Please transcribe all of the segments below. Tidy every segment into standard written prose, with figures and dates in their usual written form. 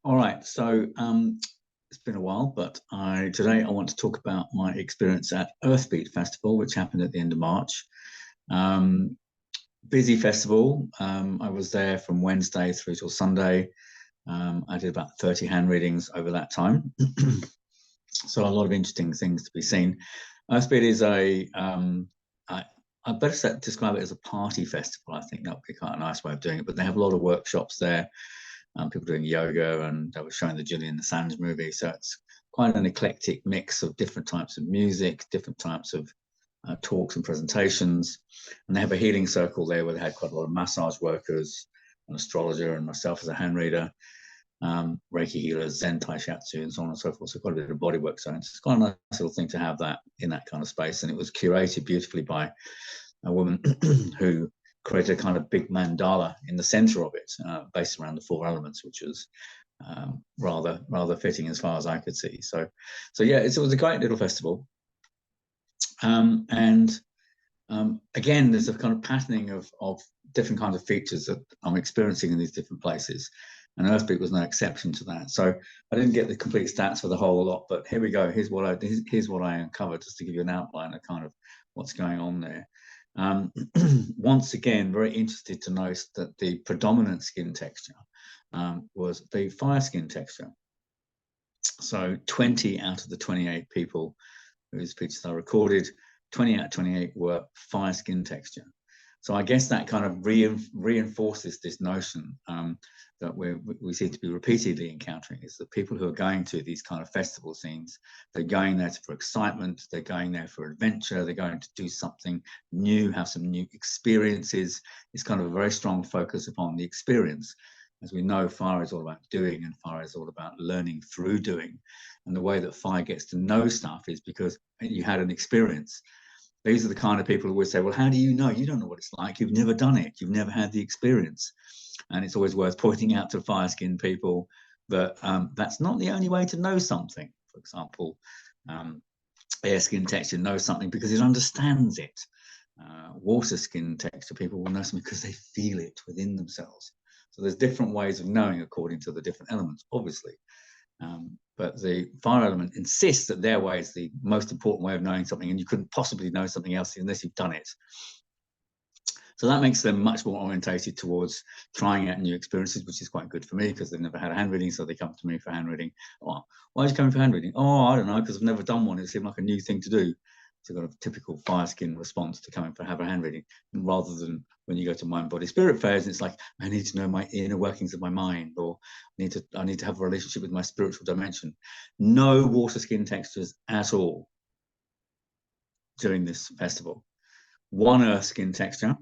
All right, so it's been a while, but today I want to talk about my experience at Earthbeat Festival, which happened at the end of March. Busy festival. I was there from Wednesday through till Sunday. I did about 30 hand readings over that time. So a lot of interesting things to be seen. Earthbeat is I better describe it as a party festival. I think that would be quite a nice way of doing it, but they have a lot of workshops there. People doing yoga, and they were showing the Julian Assange movie. So it's quite an eclectic mix of different types of music, different types of talks and presentations. And they have a healing circle there where they had quite a lot of massage workers, an astrologer, and myself as a hand reader, Reiki healers, Zen Tai Shiatsu, and so on and so forth. So quite a bit of bodywork science. It's quite a nice little thing to have that in that kind of space. And it was curated beautifully by a woman who created a kind of big mandala in the center of it, based around the 4 elements, which was rather fitting as far as I could see. So yeah, it was a great little festival. Again, there's a kind of patterning of different kinds of features that I'm experiencing in these different places, and Earthbeat was no exception to that. So I didn't get the complete stats for the whole lot, but here we go. Here's what I uncovered, just to give you an outline of kind of what's going on there. Once again, very interested to note that the predominant skin texture was the fire skin texture. So 20 out of the 28 people whose pictures I recorded, 20 out of 28 were fire skin texture. So I guess that kind of reinforces this notion that we seem to be repeatedly encountering, is that people who are going to these kind of festival scenes, they're going there for excitement, they're going there for adventure, they're going to do something new, have some new experiences. It's kind of a very strong focus upon the experience. As we know, fire is all about doing, and fire is all about learning through doing. And the way that fire gets to know stuff is because you had an experience. These are the kind of people who would say, well, how do you know? You don't know what it's like. You've never done it. You've never had the experience. And it's always worth pointing out to fire-skinned people that that's not the only way to know something. For example, air skin texture knows something because it understands it. Water skin texture people will know something because they feel it within themselves. So there's different ways of knowing according to the different elements, obviously. But the fire element insists that their way is the most important way of knowing something, and you couldn't possibly know something else unless you've done it. So that makes them much more orientated towards trying out new experiences, which is quite good for me because they've never had a hand reading, so they come to me for hand reading. Oh, why are you coming for hand reading? Oh, I don't know, because I've never done one. It seemed like a new thing to do. It's a kind of typical fire skin response to coming for have a hand reading, and rather than when you go to mind, body, spirit fairs, it's like, I need to know my inner workings of my mind, or I need to have a relationship with my spiritual dimension. No water skin textures at all during this festival. 1 earth skin texture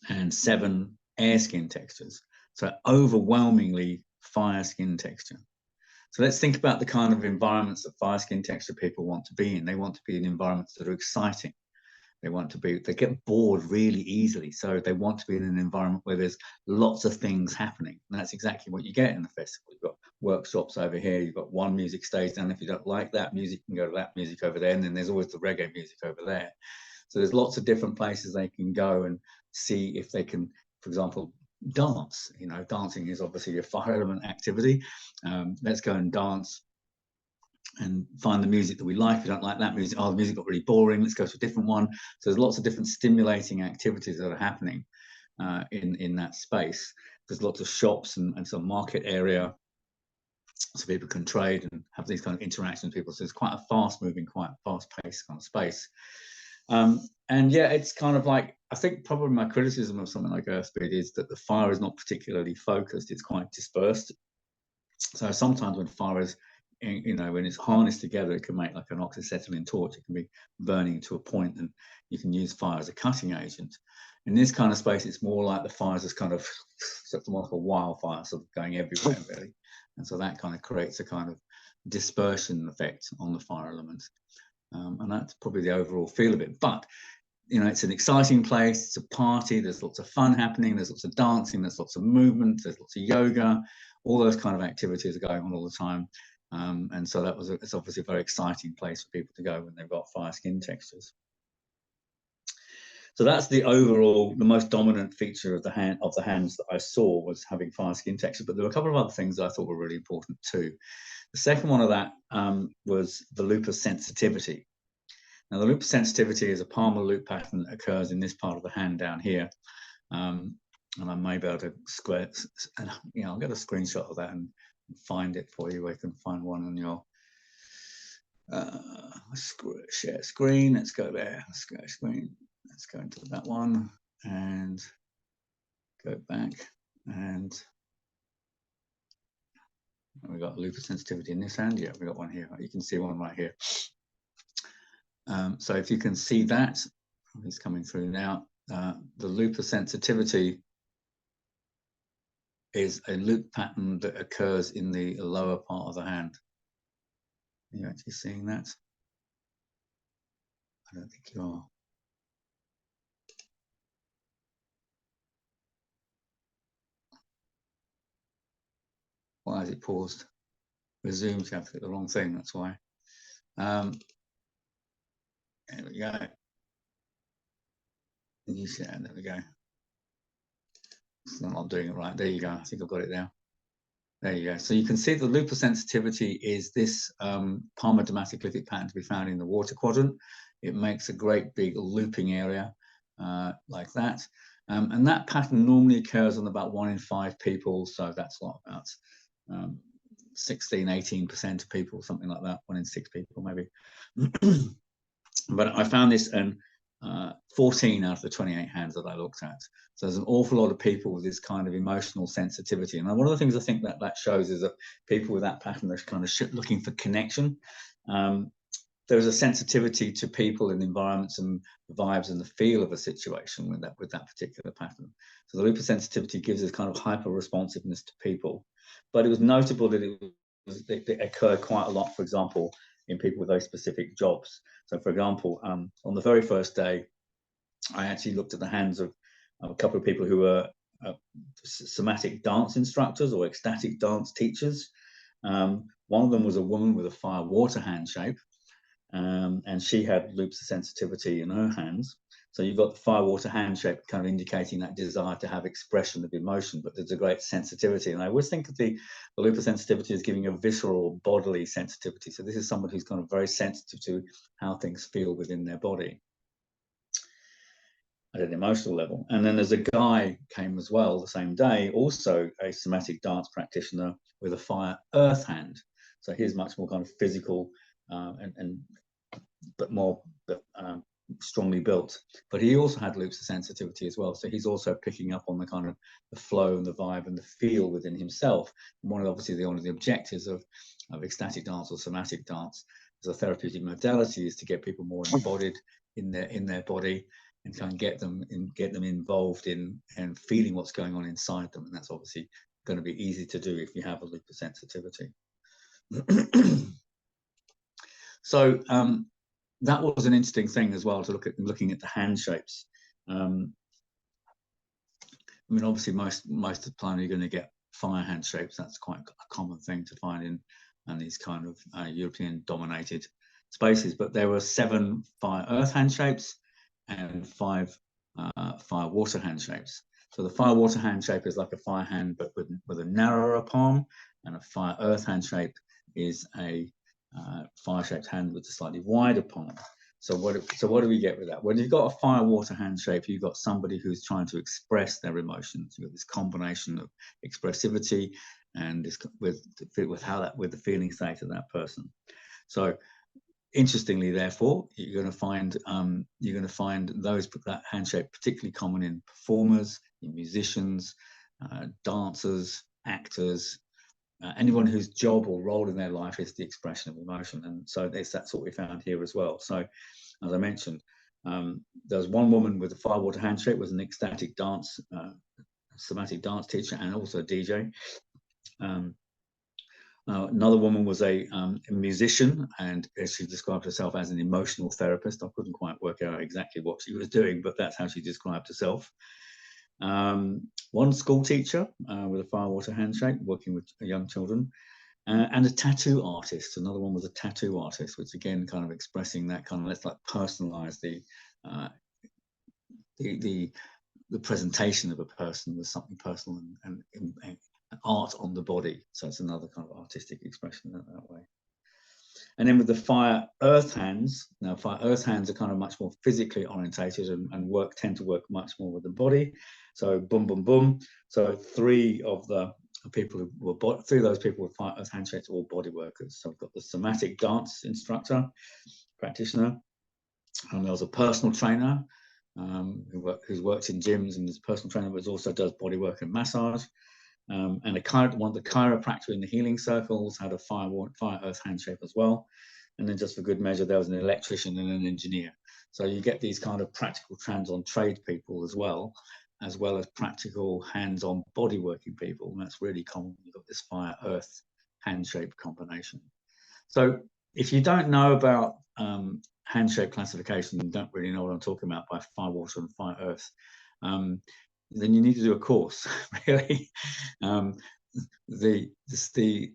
and 7 air skin textures. So overwhelmingly fire skin texture. So let's think about the kind of environments that fire skin texture people want to be in. They want to be in environments that are exciting. They get bored really easily. So they want to be in an environment where there's lots of things happening. And that's exactly what you get in the festival. You've got workshops over here. You've got one music stage. And if you don't like that music, you can go to that music over there. And then there's always the reggae music over there. So there's lots of different places they can go and see if they can, for example, dance. You know, dancing is obviously a fire element activity. Let's go and dance and find the music that we like. If we don't like that music, oh, the music got really boring, let's go to a different one. So there's lots of different stimulating activities that are happening in that space. There's lots of shops and some market area, so people can trade and have these kind of interactions with people. So it's quite a fast moving, quite fast paced kind of space. And yeah, it's kind of like, I think probably my criticism of something like Earthbeat is that the fire is not particularly focused. It's quite dispersed. So sometimes when fire is, you know, when it's harnessed together, it can make like an oxyacetylene torch. It can be burning to a point, and you can use fire as a cutting agent. In this kind of space, it's more like the fire's just kind of like a wildfire, sort of going everywhere, really. And so that kind of creates a kind of dispersion effect on the fire element. And that's probably the overall feel of it. But, you know, it's an exciting place. It's a party. There's lots of fun happening. There's lots of dancing. There's lots of movement. There's lots of yoga. All those kind of activities are going on all the time. And so it's obviously a very exciting place for people to go when they've got fire skin textures. So that's the overall, the most dominant feature of the hands that I saw was having fine skin texture. But there were a couple of other things that I thought were really important too. The second one of that was the lupus sensitivity. Now, the lupus sensitivity is a palmar loop pattern that occurs in this part of the hand down here. And I may be able to square, I'll get a screenshot of that and find it for you. Where you can find one on your share screen. Let's go there. Let's go screen. Let's go into that one and go back. And we got lupus sensitivity in this hand. Yeah, we got one here. You can see one right here. So if you can see that, it's coming through now. The lupus sensitivity is a loop pattern that occurs in the lower part of the hand. Are you actually seeing that? I don't think you are. Why is it paused? Resumed, you have to hit the wrong thing, that's why. There we go. There we go. I'm not doing it right. There you go. I think I've got it now. There you go. So you can see the lupus sensitivity is this palmar dermatoglyphic pattern to be found in the water quadrant. It makes a great big looping area like that. And that pattern normally occurs on about 1 in 5 people. So that's what, about 16, 18% of people, something like that, 1 in 6 people maybe. But I found this in 14 out of the 28 hands that I looked at. So there's an awful lot of people with this kind of emotional sensitivity. And one of the things I think that that shows is that people with that pattern are kind of looking for connection. There's a sensitivity to people and environments and vibes and the feel of a situation with that particular pattern. So the lupus sensitivity gives us kind of hyper responsiveness to people. But it was notable that it occurred quite a lot, for example, in people with those specific jobs. So, for example, on the very first day, I actually looked at the hands of a couple of people who were somatic dance instructors or ecstatic dance teachers. One of them was a woman with a fire-water hand shape, and she had lupus sensitivity in her hands. So you've got the fire-water hand shape kind of indicating that desire to have expression of emotion, but there's a great sensitivity. And I always think of the lupus sensitivity as giving a visceral bodily sensitivity. So this is someone who's kind of very sensitive to how things feel within their body at an emotional level. And then there's a guy came as well the same day, also a somatic dance practitioner with a fire earth hand. So he's much more kind of physical but more strongly built. But he also had lupus sensitivity as well. So he's also picking up on the kind of the flow and the vibe and the feel within himself. And one of the objectives of ecstatic dance or somatic dance as a therapeutic modality is to get people more embodied in their body and kind of get them involved in and feeling what's going on inside them. And that's obviously going to be easy to do if you have a lupus sensitivity. So that was an interesting thing as well to looking at the hand shapes. I mean, obviously, most of the time you're going to get fire hand shapes. That's quite a common thing to find in these kind of European-dominated spaces. But there were 7 fire earth hand shapes and 5 fire water hand shapes. So the fire water hand shape is like a fire hand, but with a narrower palm, and a fire earth hand shape is a fire-shaped hand with a slightly wider palm. So what do we get with that? When you've got a fire-water hand shape, you've got somebody who's trying to express their emotions. You've got this combination of expressivity and this with the feeling state of that person. So interestingly, therefore, you're going to find that hand shape particularly common in performers, in musicians, dancers, actors. Anyone whose job or role in their life is the expression of emotion. And so that's what we found here as well. So as I mentioned, there was one woman with a fire-water hand shape, was an ecstatic dance, somatic dance teacher, and also a DJ. Another woman was a musician, and she described herself as an emotional therapist. I couldn't quite work out exactly what she was doing, but that's how she described herself. One school teacher with a fire-water hand shape, working with young children, and a tattoo artist. Another one was a tattoo artist, which again kind of expressing that kind of, let's like personalize the the presentation of a person with something personal and art on the body. So it's another kind of artistic expression that way. And then with the fire earth hands, now fire earth hands are kind of much more physically orientated and tend to work much more with the body. So boom, boom, boom. So three of those people with fire earth handshapes are all body workers. So we've got the somatic dance instructor, practitioner, and there was a personal trainer who's worked in gyms and is a personal trainer, but also does body work and massage. And the chiropractor in the healing circles had a fire earth handshake as well. And then just for good measure, there was an electrician and an engineer. So you get these kind of practical hands-on trade people as well as practical hands-on body working people. And that's really common. You've got this fire earth handshake combination. So if you don't know about handshake classification and don't really know what I'm talking about by fire water and fire earth, then you need to do a course, really. The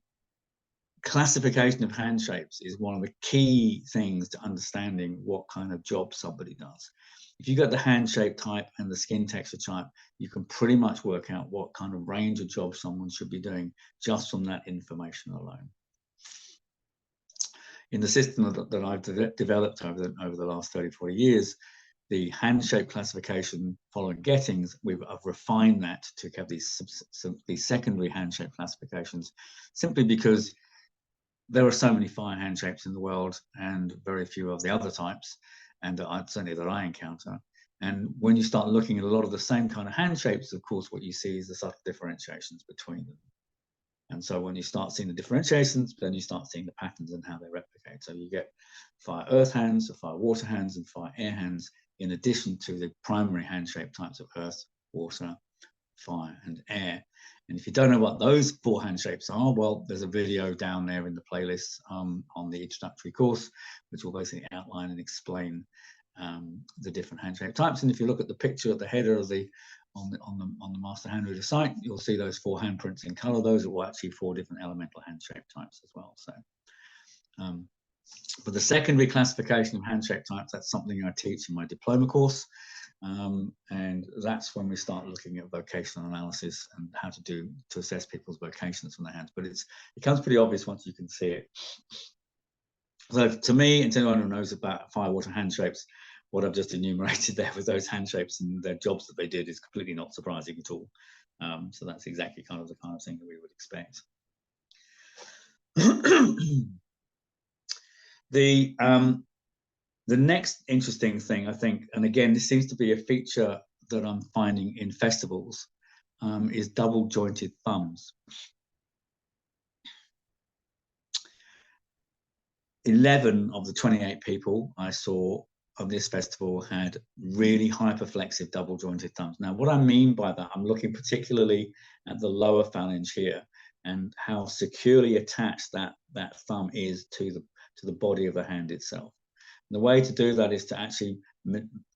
classification of handshapes is one of the key things to understanding what kind of job somebody does. If you got the handshape type and the skin texture type, you can pretty much work out what kind of range of job someone should be doing just from that information alone. In the system that I've developed over the last 30, 40 years, the handshake classification following Gettings, I've refined that to have these secondary handshake classifications, simply because there are so many fire handshapes in the world and very few of the other types, and certainly that I encounter. And when you start looking at a lot of the same kind of handshapes, of course, what you see is the subtle differentiations between them. And so when you start seeing the differentiations, then you start seeing the patterns and how they replicate. So you get fire earth hands, fire water hands, and fire air hands, in addition to the primary handshape types of earth, water, fire, and air. And if you don't know what those four handshapes are, well, there's a video down there in the playlist on the introductory course, which will basically outline and explain the different handshape types. And if you look at the picture at the header of on the Master Handreader site, you'll see those four handprints in color. Those are actually four different elemental handshape types as well. So, but the secondary classification of handshake types, that's something I teach in my diploma course. And that's when we start looking at vocational analysis and how to assess people's vocations from their hands. But it becomes pretty obvious once you can see it. So to me, and to anyone who knows about fire water handshapes, what I've just enumerated there with those handshapes and their jobs that they did is completely not surprising at all. So that's exactly the kind of thing that we would expect. The next interesting thing, I think, and again, this seems to be a feature that I'm finding in festivals, is double jointed thumbs. 11 of the 28 people I saw on this festival had really hyperflexive double jointed thumbs. Now, what I mean by that, I'm looking particularly at the lower phalange here and how securely attached that thumb is to the body of the hand itself. And the way to do that is to actually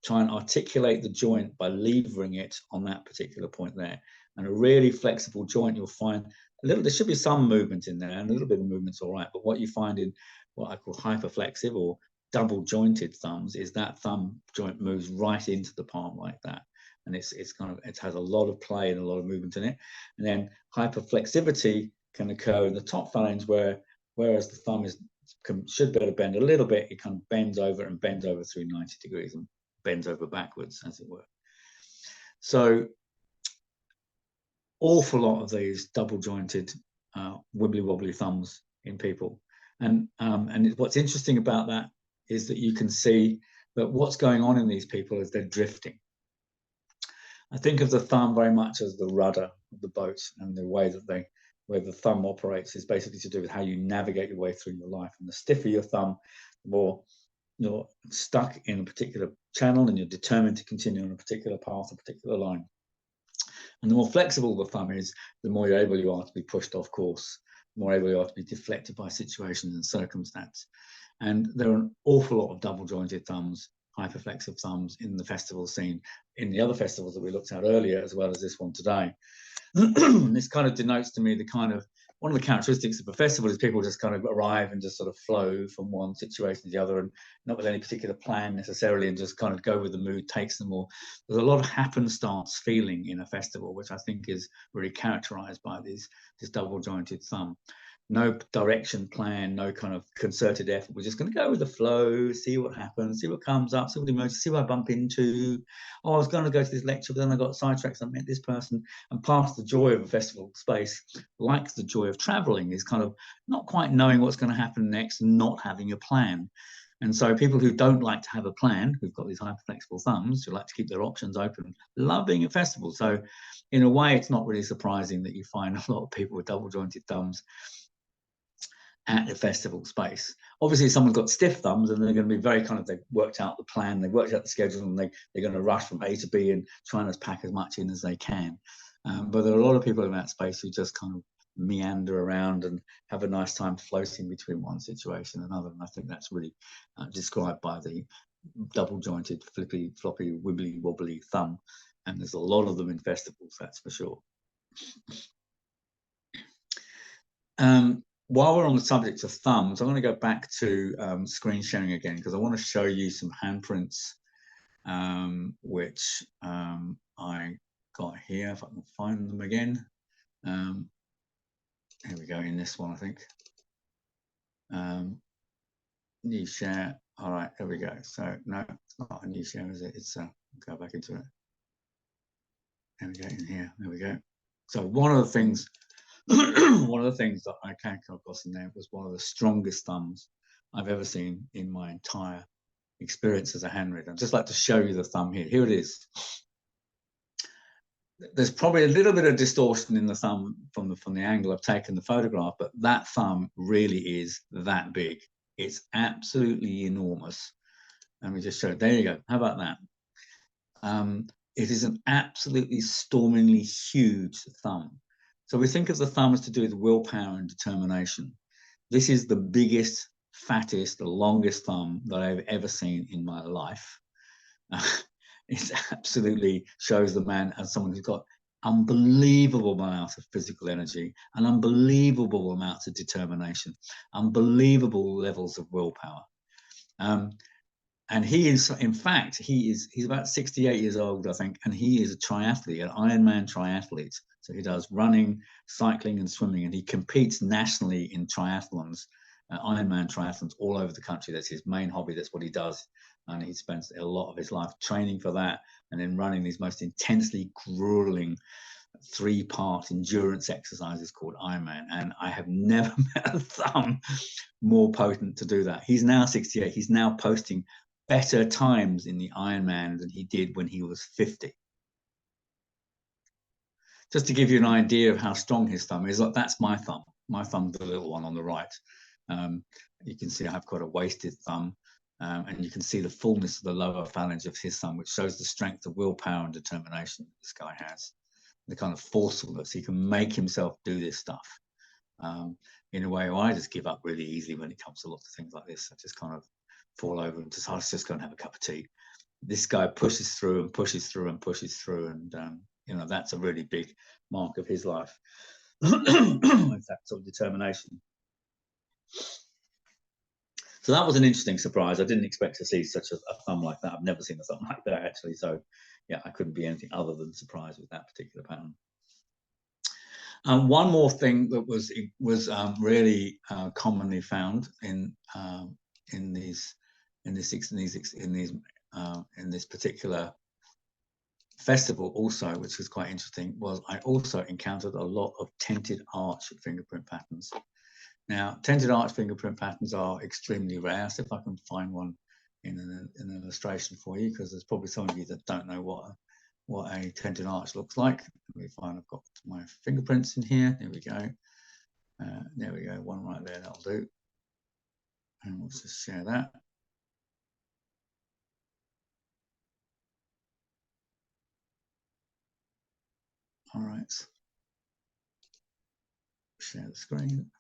try and articulate the joint by levering it on that particular point there. And a really flexible joint, you'll find there should be some movement in there, and a little bit of movement's all right. But what you find in what I call hyperflexive or double jointed thumbs is that thumb joint moves right into the palm like that. And it has a lot of play and a lot of movement in it. And then hyperflexivity can occur in the top phalange whereas the thumb should be able to bend a little bit, it kind of bends over through 90 degrees and bends over backwards, as it were. So awful lot of these double jointed wibbly wobbly thumbs in people. And what's interesting about that is that you can see that what's going on in these people is they're drifting. I think of the thumb very much as the rudder of the boat, and the way that where the thumb operates is basically to do with how you navigate your way through your life. And the stiffer your thumb, the more you're stuck in a particular channel and you're determined to continue on a particular path, a particular line. And the more flexible the thumb is, the more able you are to be pushed off course, the more able you are to be deflected by situations and circumstance. And there are an awful lot of double jointed thumbs, hyperflexive thumbs in the festival scene, in the other festivals that we looked at earlier, as well as this one today. This kind of denotes to me the kind of one of the characteristics of a festival is people just kind of arrive and just sort of flow from one situation to the other, and not with any particular plan necessarily, and just kind of go with the mood takes them. Or there's a lot of happenstance feeling in a festival, which I think is really characterized by this double jointed thumb. No direction plan, no kind of concerted effort. We're just going to go with the flow, see what happens, see what comes up, see what emerges, see what I bump into. Oh, I was going to go to this lecture, but then I got sidetracked. I met this person. And part of the joy of a festival space, like the joy of traveling, is kind of not quite knowing what's going to happen next and not having a plan. And so people who don't like to have a plan, who've got these hyperflexible thumbs, who like to keep their options open, love being at festivals. So in a way, it's not really surprising that you find a lot of people with double jointed thumbs at the festival space. Obviously, someone's got stiff thumbs and they're going to be very kind of, they've worked out the plan, they've worked out the schedule, and they're going to rush from A to B and trying to pack as much in as they can. But there are a lot of people in that space who just kind of meander around and have a nice time floating between one situation and another. And I think that's really described by the double jointed, flippy, floppy, wibbly, wobbly thumb. And there's a lot of them in festivals, that's for sure. While we're on the subject of thumbs, I'm going to go back to screen sharing again, because I want to show you some handprints, which I got here, if I can find them again. Here we go, in this one, I think. New share. All right, there we go. So, no, it's not a new share, is it? It's go back into it. There we go, in here. There we go. So, one of the things that I came across in there was one of the strongest thumbs I've ever seen in my entire experience as a hand reader. I'd just like to show you the thumb here. Here it is. There's probably a little bit of distortion in the thumb from the angle I've taken the photograph, but that thumb really is that big. It's absolutely enormous. Let me just show it. There you go. How about that? It is an absolutely stormingly huge thumb. So we think of the thumb as to do with willpower and determination. This is the biggest, fattest, the longest thumb that I've ever seen in my life. It absolutely shows the man as someone who's got unbelievable amounts of physical energy, and unbelievable amounts of determination, unbelievable levels of willpower. And he is, in fact, he's about 68 years old, I think, and he is a triathlete, an IronMan Tri-athlete. So he does running, cycling, and swimming, and he competes nationally in triathlons, IronMan triathlons all over the country. That's his main hobby. That's what he does. And he spends a lot of his life training for that, and then running these most intensely grueling 3-part endurance exercises called Ironman. And I have never met a thumb more potent to do that. He's now 68. He's now posting better times in the Ironman than he did when he was 50. Just to give you an idea of how strong his thumb is, like that's my thumb. My thumb's the little one on the right. You can see I've got a wasted thumb, and you can see the fullness of the lower phalange of his thumb, which shows the strength of willpower and determination this guy has, the kind of forcefulness. He can make himself do this stuff in a way where I just give up really easily when it comes to lots of things like this. I just kind of fall over and just, I'll just go and have a cup of tea. This guy pushes through and pushes through and pushes through, and you know, that's a really big mark of his life. It's that sort of determination. So that was an interesting surprise. I didn't expect to see such a thumb like that. I've never seen a thumb like that, actually. So yeah, I couldn't be anything other than surprised with that particular pattern. One more thing that was really commonly found in this particular festival also, which was quite interesting, was I also encountered a lot of tented arch fingerprint patterns. Now, tented arch fingerprint patterns are extremely rare. So if I can find one in an illustration for you, because there's probably some of you that don't know what a tented arch looks like. Let me find, I've got my fingerprints in here. There we go. There we go, one right there, that'll do. And we'll just share that. All right. Share the screen.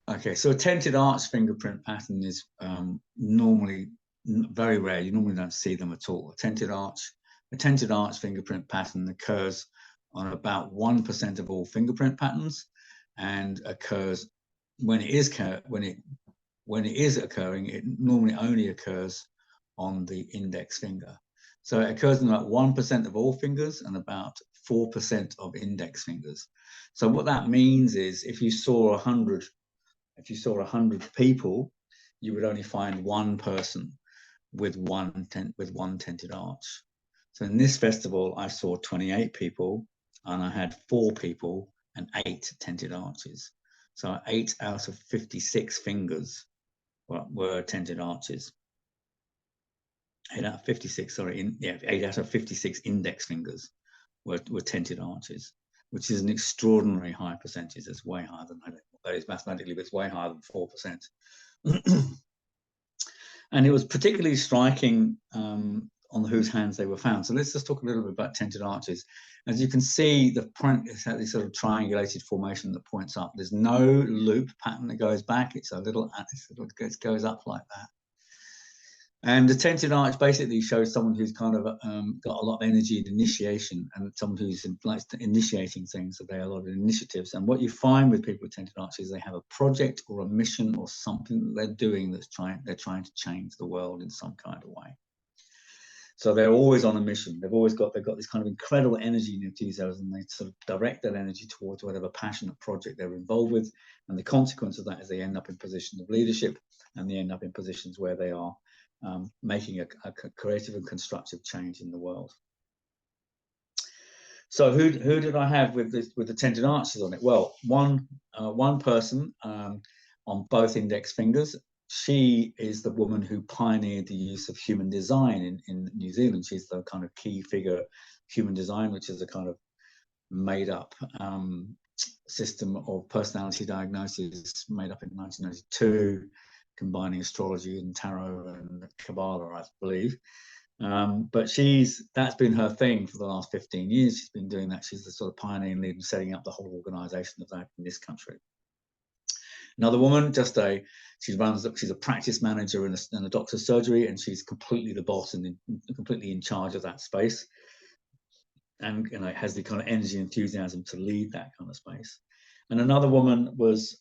Okay, so a tented arch fingerprint pattern is normally very rare. You normally don't see them at all. A tented arch fingerprint pattern occurs on about 1% of all fingerprint patterns, and occurs when it is occurring, it normally only occurs on the index finger. So it occurs in about 1% of all fingers and about 4% of index fingers. So what that means is, if you saw 100 people, you would only find one person with one tented arch. So in this festival, I saw 28 people, and I had 4 people and 8 tented arches. So 8 out of 56 fingers were tented arches. 8 out of 56, sorry, 8 out of 56 index fingers were tented arches, which is an extraordinary high percentage. It's way higher than, I don't know what that is mathematically, but it's way higher than 4%. And it was particularly striking on whose hands they were found. So let's just talk a little bit about tented arches. As you can see, the point is this sort of triangulated formation that points up. There's no loop pattern that goes back. It goes up like that. And the tented arch basically shows someone who's kind of got a lot of energy and initiation, and someone who's likes initiating things. So they have a lot of initiatives. And what you find with people with tented arches, they have a project or a mission or something that they're doing they're trying to change the world in some kind of way. So they're always on a mission. They've got this kind of incredible energy and enthusiasm. They sort of direct that energy towards whatever passionate project they're involved with. And the consequence of that is they end up in positions of leadership, and they end up in positions where they are making a creative and constructive change in the world. So who did I have with the tented arches on it? Well, one person on both index fingers. She is the woman who pioneered the use of human design in New Zealand. She's the kind of key figure, human design, which is a kind of made up system of personality diagnosis made up in 1992, combining astrology and tarot and Kabbalah, I believe. But that's been her thing for the last 15 years. She's been doing that. She's the sort of pioneering lead in setting up the whole organization of that in this country. Another woman, she's a practice manager in a doctor's surgery, and she's completely the boss and completely in charge of that space. And has the kind of energy and enthusiasm to lead that kind of space. And another woman was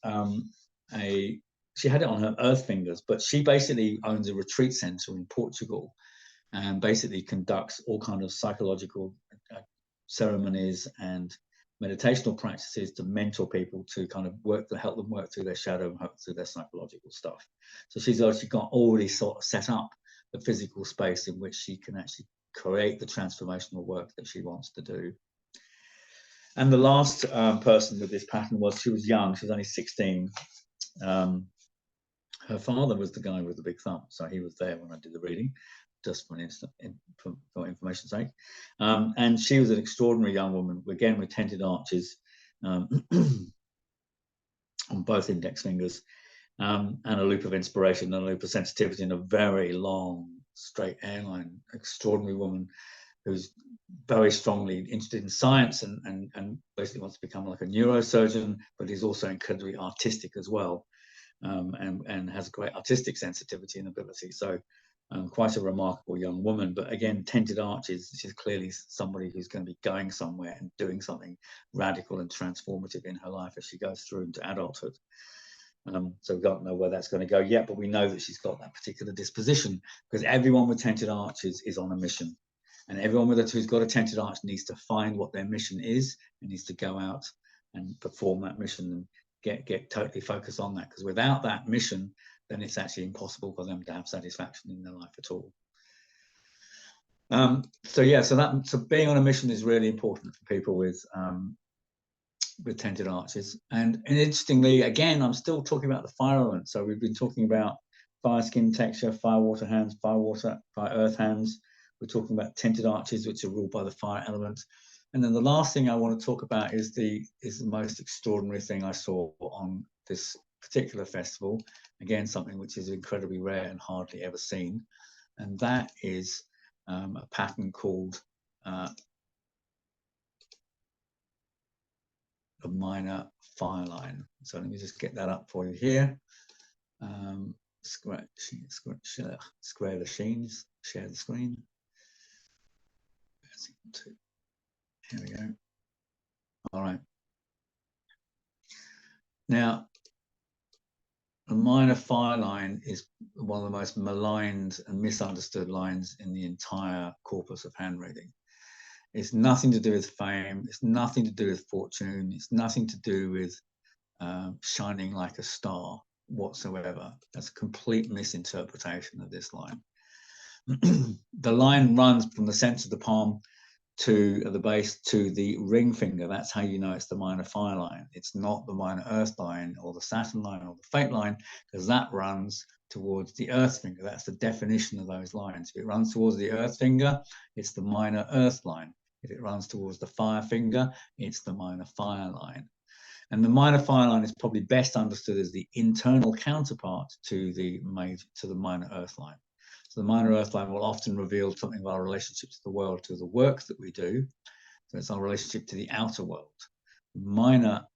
she had it on her earth fingers, but she basically owns a retreat center in Portugal, and basically conducts all kind of psychological ceremonies and meditational practices to mentor people to kind of help them work through their shadow and through their psychological stuff. So she's actually already sort of set up the physical space in which she can actually create the transformational work that she wants to do. And the last person with this pattern she was young. She was only 16. Her father was the guy with the big thumb, so he was there when I did the reading, just for information's sake. And she was an extraordinary young woman, again with tented arches on both index fingers, and a loop of inspiration and a loop of sensitivity, and a very long, straight hairline. Extraordinary woman who's very strongly interested in science and basically wants to become like a neurosurgeon, but is also incredibly artistic as well, and has a great artistic sensitivity and ability. So quite a remarkable young woman. But again, tented arches, she's clearly somebody who's going to be going somewhere and doing something radical and transformative in her life as she goes through into adulthood. So we don't know where that's going to go yet, but we know that she's got that particular disposition, because everyone with tented arches is on a mission. And everyone who's got a tented arch needs to find what their mission is, and needs to go out and perform that mission and get totally focused on that. Because without that mission, then it's actually impossible for them to have satisfaction in their life at all. So being on a mission is really important for people with tented arches. And interestingly, again, I'm still talking about the fire element. So we've been talking about fire skin texture, fire water hands, fire earth hands. We're talking about tented arches, which are ruled by the fire element. And then the last thing I want to talk about is the most extraordinary thing I saw on this particular festival. Again, something which is incredibly rare and hardly ever seen. And that is a pattern called the minor fire line. So let me just get that up for you here. square the sheens, share the screen. Here we go. All right. Now, the minor fire line is one of the most maligned and misunderstood lines in the entire corpus of hand reading. It's nothing to do with fame. It's nothing to do with fortune. It's nothing to do with shining like a star whatsoever. That's a complete misinterpretation of this line. The line runs from the center of the palm to the base to the ring finger. That's how you know it's the minor fire line. It's not the minor earth line or the Saturn line or the fate line, because that runs towards the earth finger. That's the definition of those lines. If it runs towards the earth finger, it's the minor earth line. If it runs towards the fire finger, it's the minor fire line. And the minor fire line is probably best understood as the internal counterpart to the minor earth line. So the minor earth line will often reveal something of our relationship to the world, to the work that we do. So it's our relationship to the outer world. The minor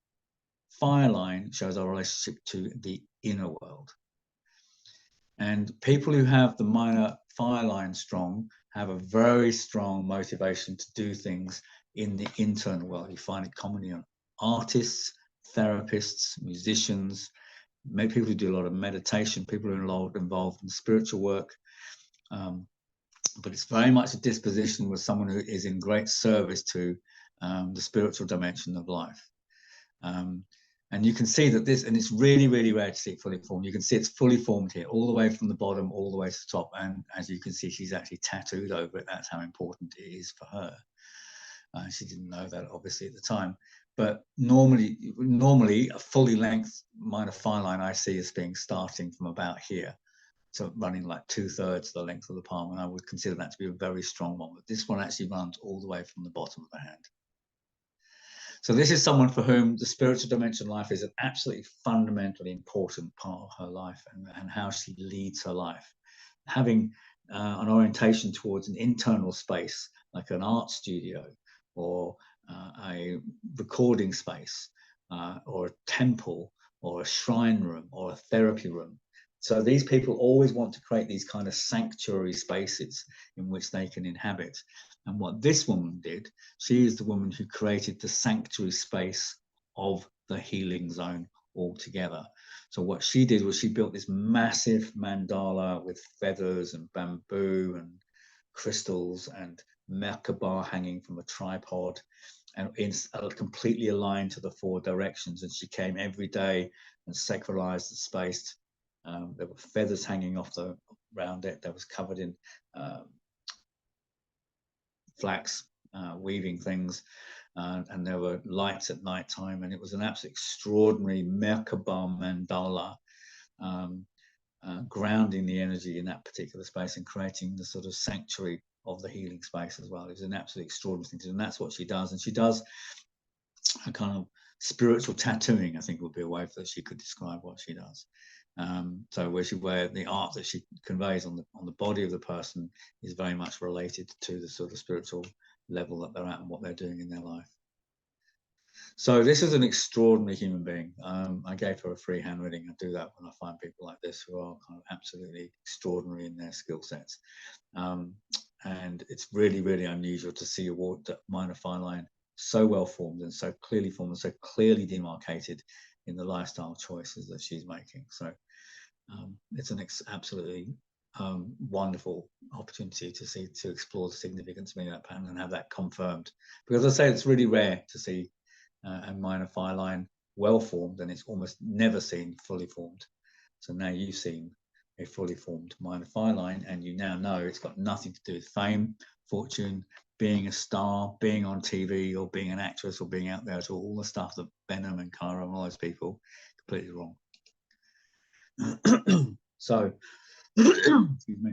fire line shows our relationship to the inner world. And people who have the minor fire line strong have a very strong motivation to do things in the internal world. You find it commonly on artists, therapists, musicians, maybe people who do a lot of meditation, people who are involved in spiritual work. But it's very much a disposition with someone who is in great service to the spiritual dimension of life. And you can see that this, and it's really, really rare to see it fully formed. You can see it's fully formed here, all the way from the bottom, all the way to the top. And as you can see, she's actually tattooed over it. That's how important it is for her. She didn't know that, obviously, at the time. But normally a fully length minor fire line I see as being starting from about here. So running like 2/3 the length of the palm, and I would consider that to be a very strong one. But this one actually runs all the way from the bottom of the hand. So this is someone for whom the spiritual dimension of life is an absolutely fundamentally important part of her life and how she leads her life. Having an orientation towards an internal space, like an art studio or a recording space or a temple or a shrine room or a therapy room. So these people always want to create these kind of sanctuary spaces in which they can inhabit. And what this woman did, she is the woman who created the sanctuary space of the healing zone altogether. So what she did was she built this massive mandala with feathers and bamboo and crystals and Merkaba hanging from a tripod, and it's completely aligned to the 4 directions. And she came every day and sacralized the space. There were feathers hanging off around it that was covered in flax weaving things, and there were lights at night time, and it was an absolutely extraordinary Merkaba mandala, grounding the energy in that particular space and creating the sort of sanctuary of the healing space as well. It was an absolutely extraordinary thing to do, and that's what she does. And she does a kind of spiritual tattooing, I think would be a way that she could describe what she does. So where the art that she conveys on the body of the person is very much related to the sort of spiritual level that they're at and what they're doing in their life. So this is an extraordinary human being. I gave her a free hand reading. I do that when I find people like this who are kind of absolutely extraordinary in their skill sets. And it's really, really unusual to see a minor fire line so well formed and so clearly demarcated in the lifestyle choices that she's making. So it's an absolutely wonderful opportunity to explore the significance of that pattern and have that confirmed. Because I say it's really rare to see a minor fire line well formed, and it's almost never seen fully formed. So now you've seen a fully formed minor fire line, and you now know it's got nothing to do with fame, fortune, being a star, being on TV, or being an actress, or being out there at all. The stuff that Benham and Cara and all those people, completely wrong. So, excuse me.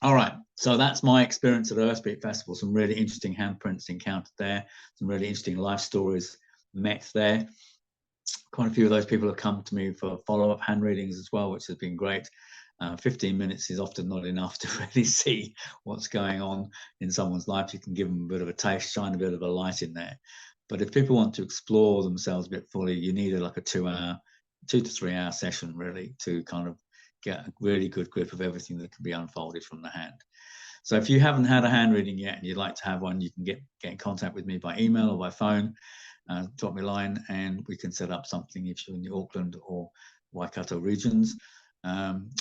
All right, so that's my experience at Earthbeat Festival. Some really interesting handprints encountered there, some really interesting life stories met there. Quite a few of those people have come to me for follow-up hand readings as well, which has been great. 15 minutes is often not enough to really see what's going on in someone's life. You can give them a bit of a taste, shine a bit of a light in there. But if people want to explore themselves a bit fully, you need like a 2 to 3 hour session really to kind of get a really good grip of everything that can be unfolded from the hand. So if you haven't had a hand reading yet and you'd like to have one, you can get in contact with me by email or by phone. Drop me a line and we can set up something if you're in the Auckland or Waikato regions.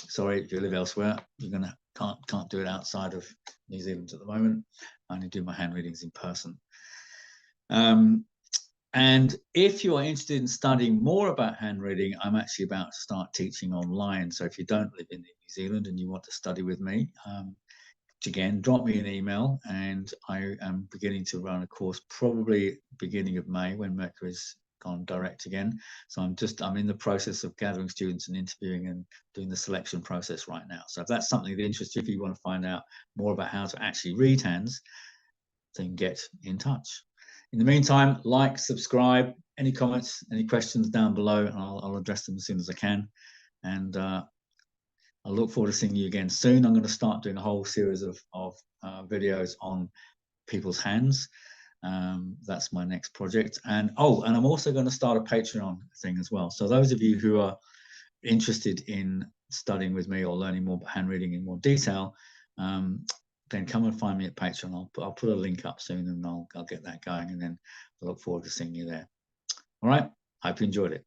Sorry, if you live elsewhere, you're can't do it outside of New Zealand at the moment. I only do my hand readings in person. And if you are interested in studying more about hand reading, I'm actually about to start teaching online. So if you don't live in New Zealand and you want to study with me, again, drop me an email, and I am beginning to run a course probably beginning of May when Mercury's gone direct again. So I'm in the process of gathering students and interviewing and doing the selection process right now. So if that's something that interests you, if you want to find out more about how to actually read hands, then get in touch. In the meantime, like, subscribe, any comments, any questions down below, and I'll address them as soon as I can. And I look forward to seeing you again soon. I'm going to start doing a whole series of videos on people's hands. That's my next project. And I'm also going to start a Patreon thing as well. So those of you who are interested in studying with me or learning more about hand reading in more detail, then come and find me at Patreon. I'll put a link up soon, and I'll get that going. And then I look forward to seeing you there. All right. Hope you enjoyed it.